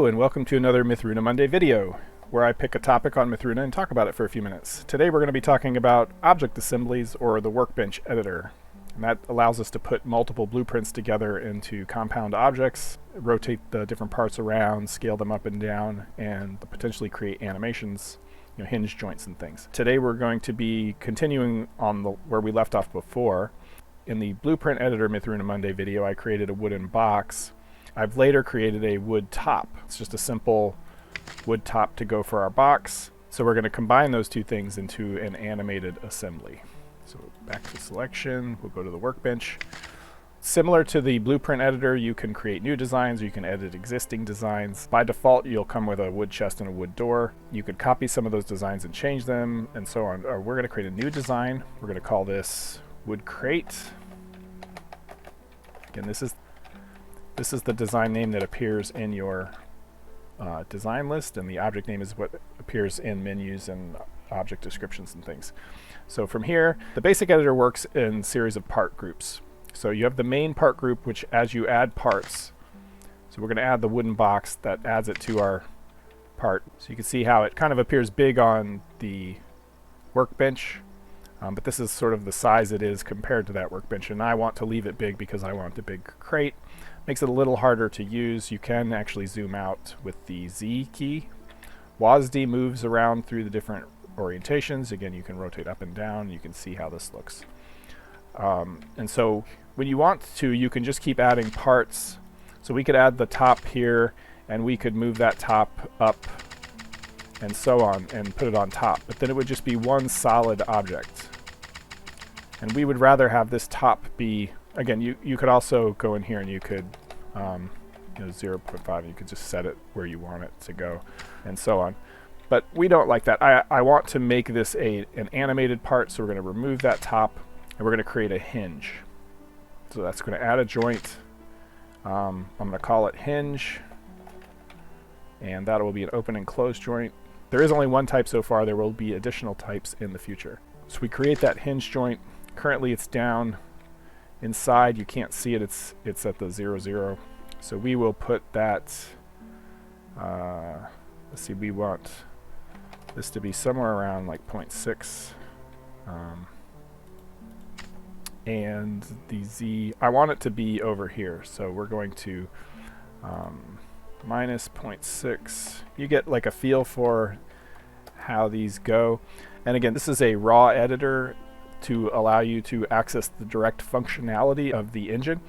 Hello and welcome to another Mythruna Monday video, where I pick a topic on Mythruna and talk about it for a few minutes. Today we're going to be talking about object assemblies, or the Workbench editor. And that allows us to put multiple blueprints together into compound objects, rotate the different parts around, scale them up and down, and potentially create animations, hinge joints and things. Today we're going to be continuing on where we left off before. In the Blueprint Editor Mythruna Monday video, I created a wooden box. I've later created a wood top. It's just a simple wood top to go for our box. So we're going to combine those two things into an animated assembly. So back to selection, we'll go to the Workbench. Similar to the Blueprint Editor, you can create new designs, or you can edit existing designs. By default, you'll come with a wood chest and a wood door. You could copy some of those designs and change them, and so on. Or we're going to create a new design. We're going to call this Wood Crate. Again, this is the design name that appears in your design list, and the object name is what appears in menus and object descriptions and things. So from here, the basic editor works in a series of part groups. So you have the main part group, which as you add parts, so we're going to add the wooden box that adds it to our part. So you can see how it kind of appears big on the workbench, but this is sort of the size it is compared to that workbench, and I want to leave it big because I want the big crate. Makes it a little harder to use. You can actually zoom out with the Z key. WASD moves around through the different orientations. Again, you can rotate up and down. You can see how this looks. And so when you want to, you can just keep adding parts. So we could add the top here, and we could move that top up and so on and put it on top. But then it would just be one solid object. And we would rather have this top be, again, you could also go in here and you could 0.5, you could just set it where you want it to go and so on. But we don't like that. I want to make this an animated part, so we're going to remove that top and we're going to create a hinge. So that's going to add a joint. I'm going to call it hinge, and that will be an open and close joint. There is only one type so far. There will be additional types in the future. So we create that hinge joint. Currently it's down inside. You can't see it. It's at the 0, 0. So we will put that, let's see, we want this to be somewhere around like 0.6. And the Z, I want it to be over here. So we're going to minus 0.6. You get like a feel for how these go. And again, this is a raw editor to allow you to access the direct functionality of the engine.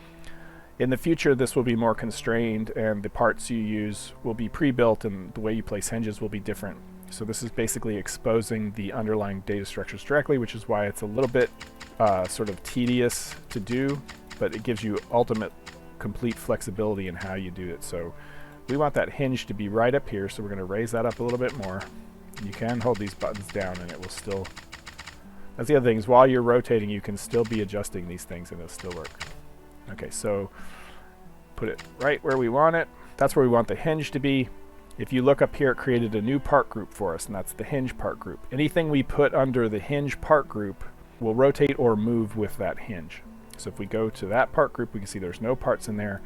In the future, this will be more constrained, and the parts you use will be pre-built, and the way you place hinges will be different. So this is basically exposing the underlying data structures directly, which is why it's a little bit sort of tedious to do, but it gives you ultimate complete flexibility in how you do it. So we want that hinge to be right up here, so we're going to raise that up a little bit more. You can hold these buttons down and it will still, that's the other thing, is while you're rotating you can still be adjusting these things and it'll still work. Okay, so put it right where we want it. That's where we want the hinge to be. If you look up here, it created a new part group for us, and that's the hinge part group. Anything we put under the hinge part group will rotate or move with that hinge. So if we go to that part group, we can see there's no parts in there.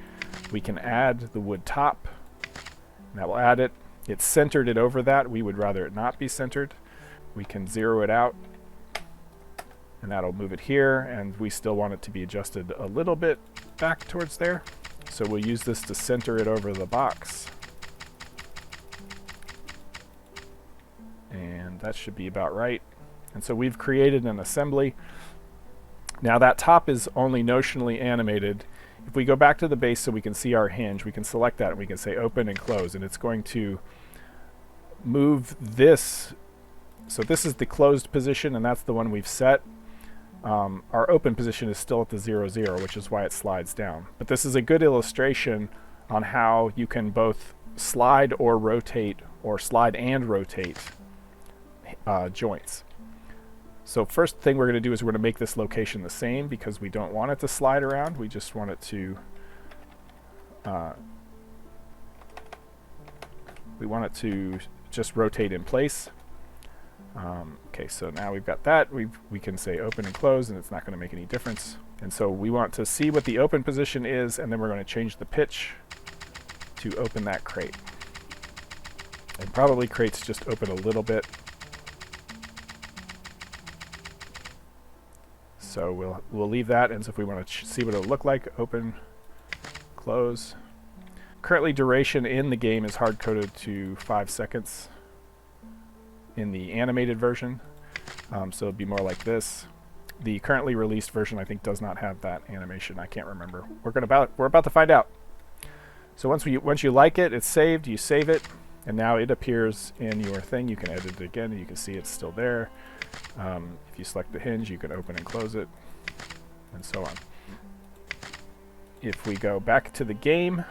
We can add the wood top, and that will add it. It's centered it over that. We would rather it not be centered. We can zero it out, and that'll move it here, and we still want it to be adjusted a little bit back towards there. So we'll use this to center it over the box. And that should be about right. And so we've created an assembly. Now that top is only notionally animated. If we go back to the base so we can see our hinge, we can select that and we can say open and close, and it's going to move this. So this is the closed position, and that's the one we've set. Our open position is still at the 0, 0, which is why it slides down. But this is a good illustration on how you can both slide or rotate, or slide and rotate joints. So first thing we're going to do is we're going to make this location the same, because we don't want it to slide around. We just want it to just rotate in place. Okay, so now we've got that. We can say open and close, and it's not going to make any difference. And so we want to see what the open position is, and then we're going to change the pitch to open that crate. And probably crates just open a little bit. So we'll leave that, and so if we want to see what it'll look like, open, close. Currently duration in the game is hard-coded to 5 seconds in the animated version, so it'd be more like this. The currently released version, I think, does not have that animation. I can't remember. We're about to find out. So once you like it, it's saved. You save it, and now it appears in your thing. You can edit it again, and you can see it's still there. If you select the hinge, you can open and close it, and so on. If we go back to the game,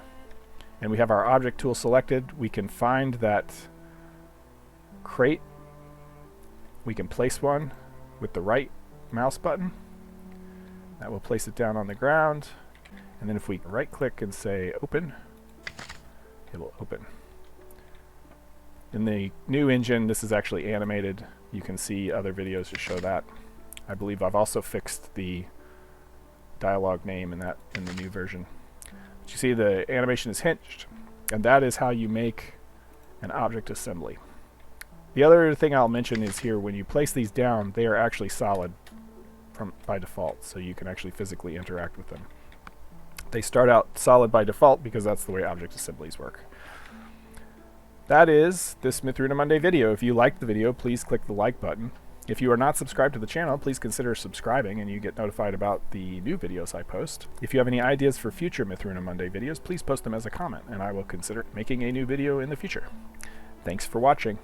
and we have our object tool selected, we can find that crate. We can place one with the right mouse button. That will place it down on the ground. And then if we right click and say open, it will open. In the new engine, this is actually animated. You can see other videos to show that. I believe I've also fixed the dialogue name in the new version. But you see the animation is hinged, and that is how you make an object assembly. The other thing I'll mention is here, when you place these down, they are actually solid by default, so you can actually physically interact with them. They start out solid by default because that's the way object assemblies work. That is this Mythruna Monday video. If you liked the video, please click the like button. If you are not subscribed to the channel, please consider subscribing and you get notified about the new videos I post. If you have any ideas for future Mythruna Monday videos, please post them as a comment and I will consider making a new video in the future. Thanks for watching.